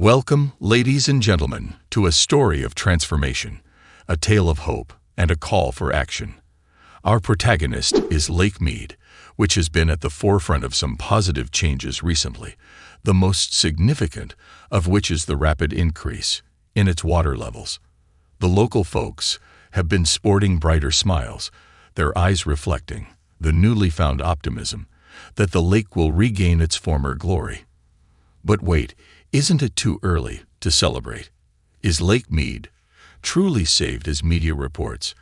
Welcome, ladies and gentlemen, to a story of transformation, a tale of hope, and a call for action. Our protagonist is Lake Mead, which has been at the forefront of some positive changes recently, the most significant of which is the rapid increase in its water levels. The local folks have been sporting brighter smiles, their eyes reflecting the newly found optimism that the lake will regain its former glory. But wait, isn't it too early to celebrate? Is Lake Mead truly saved as media reports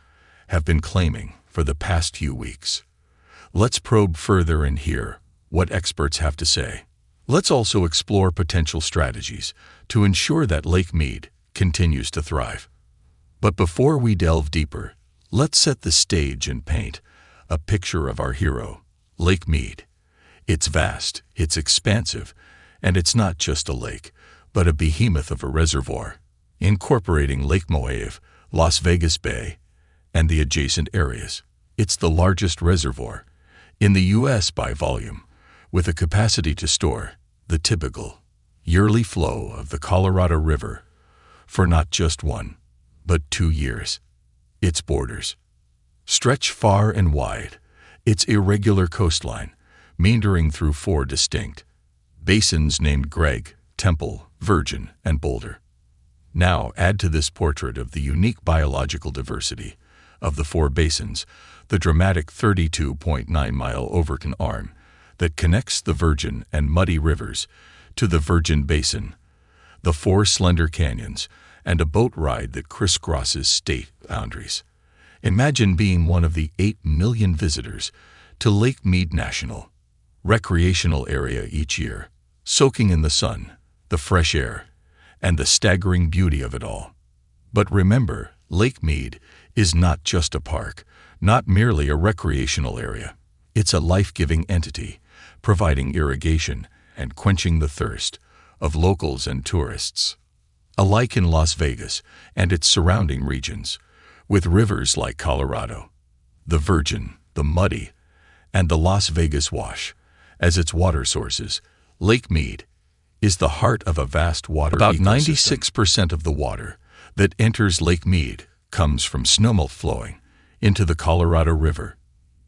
have been claiming for the past few weeks? Let's probe further and hear what experts have to say. Let's also explore potential strategies to ensure that Lake Mead continues to thrive. But before we delve deeper, let's set the stage and paint a picture of our hero, Lake Mead. It's vast, it's expansive, and it's not just a lake, but a behemoth of a reservoir, incorporating Lake Moave, Las Vegas Bay, and the adjacent areas. It's the largest reservoir in the U.S. by volume, with a capacity to store the typical yearly flow of the Colorado River for not just 1, but 2 years. Its borders stretch far and wide, its irregular coastline meandering through 4 distinct basins named Gregg, Temple, Virgin, and Boulder. Now add to this portrait of the unique biological diversity of the 4 basins the dramatic 32.9-mile Overton Arm that connects the Virgin and Muddy rivers to the Virgin Basin, the 4 slender canyons, and a boat ride that crisscrosses state boundaries. Imagine being one of the 8 million visitors to Lake Mead National Recreational Area each year, soaking in the sun, the fresh air, and the staggering beauty of it all. But remember, Lake Mead is not just a park, not merely a recreational area. It's a life-giving entity, providing irrigation and quenching the thirst of locals and tourists. Alike in Las Vegas and its surrounding regions, with rivers like Colorado, the Virgin, the Muddy, and the Las Vegas Wash as its water sources, Lake Mead is the heart of a vast water ecosystem. About 96% of the water that enters Lake Mead comes from snowmelt flowing into the Colorado River.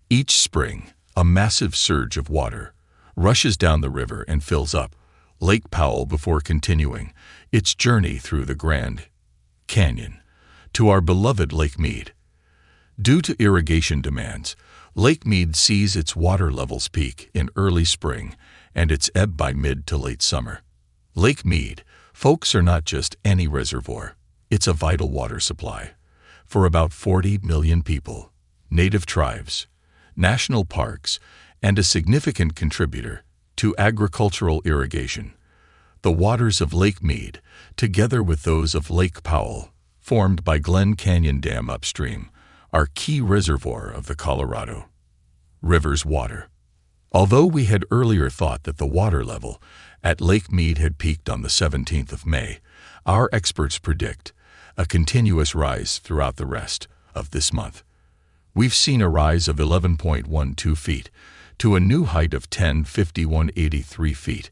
Each spring, a massive surge of water rushes down the river and fills up Lake Powell before continuing its journey through the Grand Canyon to our beloved Lake Mead. Due to irrigation demands, Lake Mead sees its water levels peak in early spring and its ebb by mid to late summer. Lake Mead, folks, are not just any reservoir. It's a vital water supply for about 40 million people, native tribes, national parks, and a significant contributor to agricultural irrigation. The waters of Lake Mead, together with those of Lake Powell, formed by Glen Canyon Dam upstream, are key reservoir of the Colorado River's water. Although we had earlier thought that the water level at Lake Mead had peaked on the 17th of May, our experts predict a continuous rise throughout the rest of this month. We've seen a rise of 11.12 feet to a new height of 1051.83 feet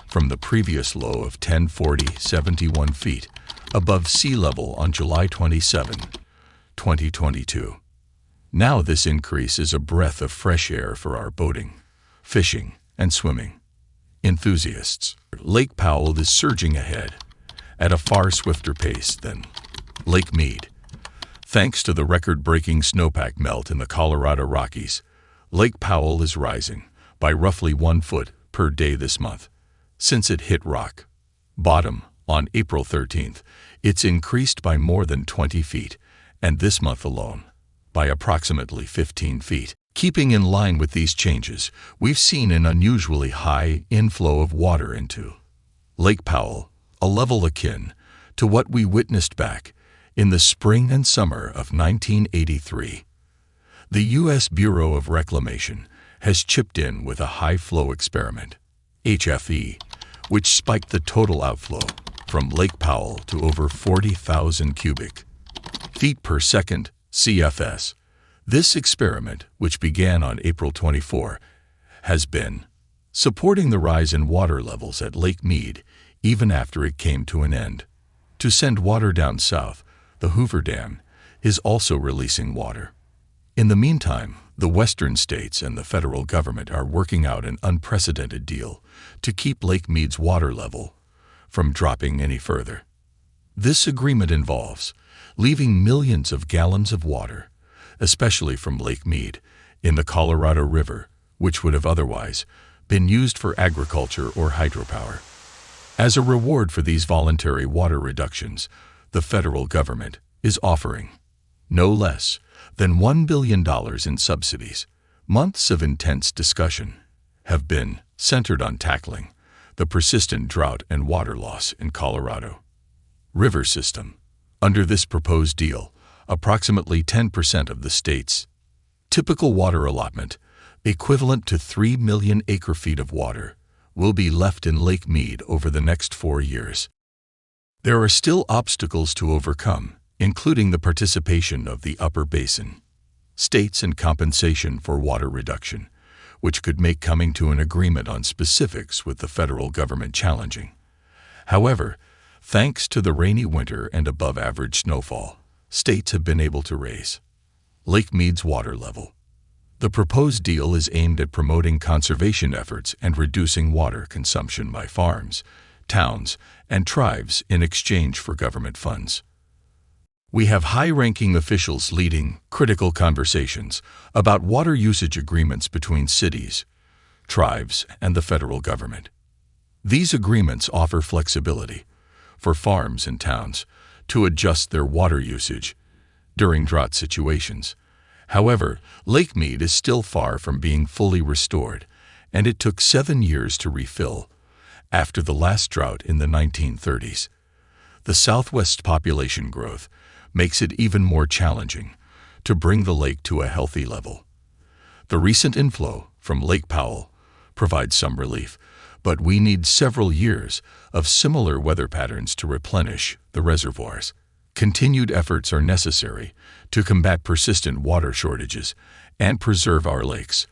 from the previous low of 1040.71 feet above sea level on July 27, 2022. Now this increase is a breath of fresh air for our boating, fishing, and swimming enthusiasts. Lake Powell is surging ahead at a far swifter pace than Lake Mead. Thanks to the record-breaking snowpack melt in the Colorado Rockies, Lake Powell is rising by roughly 1 foot per day this month. Since it hit rock bottom on April 13th, it's increased by more than 20 feet, and this month alone, by approximately 15 feet. Keeping in line with these changes, we've seen an unusually high inflow of water into Lake Powell, a level akin to what we witnessed back in the spring and summer of 1983. The U.S. Bureau of Reclamation has chipped in with a high-flow experiment, HFE, which spiked the total outflow from Lake Powell to over 40,000 cubic feet per second, CFS. This experiment, which began on April 24, has been supporting the rise in water levels at Lake Mead even after it came to an end. To send water down south, the Hoover Dam is also releasing water. In the meantime, the western states and the federal government are working out an unprecedented deal to keep Lake Mead's water level from dropping any further. This agreement involves leaving millions of gallons of water, especially from Lake Mead, in the Colorado River, which would have otherwise been used for agriculture or hydropower. As a reward for these voluntary water reductions, the federal government is offering no less than $1 billion in subsidies. Months of intense discussion have been centered on tackling the persistent drought and water loss in Colorado River system. Under this proposed deal, approximately 10% of the state's typical water allotment, equivalent to 3 million acre-feet of water, will be left in Lake Mead over the next 4 years. There are still obstacles to overcome, including the participation of the upper basin states and compensation for water reduction, which could make coming to an agreement on specifics with the federal government challenging. However, thanks to the rainy winter and above-average snowfall, states have been able to raise Lake Mead's water level. The proposed deal is aimed at promoting conservation efforts and reducing water consumption by farms, towns, and tribes in exchange for government funds. We have high-ranking officials leading critical conversations about water usage agreements between cities, tribes, and the federal government. These agreements offer flexibility for farms and towns to adjust their water usage during drought situations. However, Lake Mead is still far from being fully restored, and it took 7 years to refill after the last drought in the 1930s. The Southwest population growth makes it even more challenging to bring the lake to a healthy level. The recent inflow from Lake Powell provides some relief, but we need several years of similar weather patterns to replenish the reservoirs. Continued efforts are necessary to combat persistent water shortages and preserve our lakes.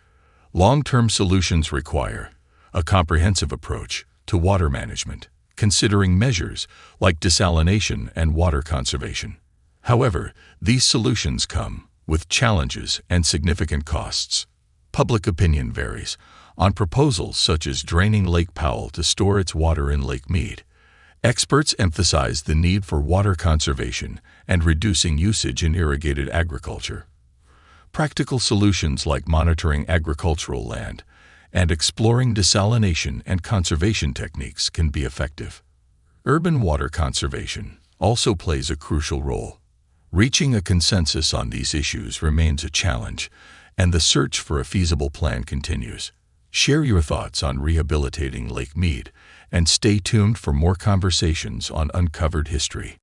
Long-term solutions require a comprehensive approach to water management, considering measures like desalination and water conservation. However, these solutions come with challenges and significant costs. Public opinion varies on proposals such as draining Lake Powell to store its water in Lake Mead. Experts emphasize the need for water conservation and reducing usage in irrigated agriculture. Practical solutions like monitoring agricultural land and exploring desalination and conservation techniques can be effective. Urban water conservation also plays a crucial role. Reaching a consensus on these issues remains a challenge, and the search for a feasible plan continues. Share your thoughts on rehabilitating Lake Mead, and stay tuned for more conversations on uncovered history.